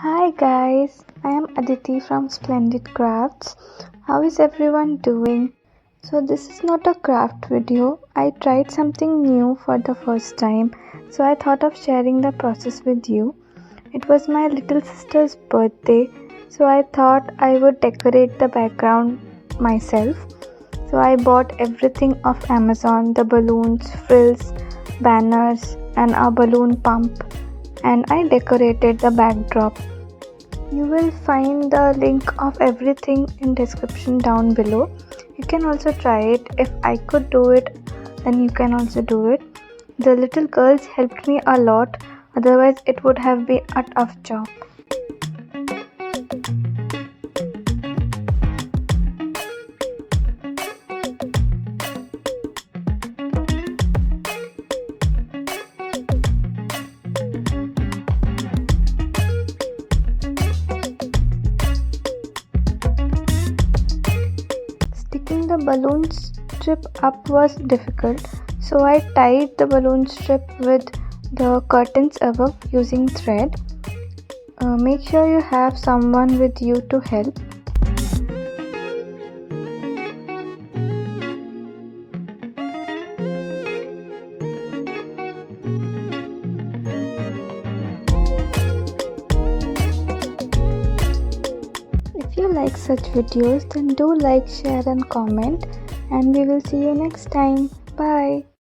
Hi guys, I am Aditi from Splendid Crafts. How is everyone doing? So this is not a craft video. I tried something new for the first time, so I thought of sharing the process with you. It was my little sister's birthday, so I thought I would decorate the background myself. So I bought everything off Amazon, the balloons, frills, banners and a balloon pump, and I decorated the backdrop. You will find the link of everything in description down below. You can also try it. If I could do it, then you can also do it. The little girls helped me a lot, otherwise it would have been a tough job. Sticking the balloon strip up was difficult, so I tied the balloon strip with the curtains above using thread. Make sure you have someone with you to help. If you like such videos, then do like, share and comment, and we will see you next time. Bye.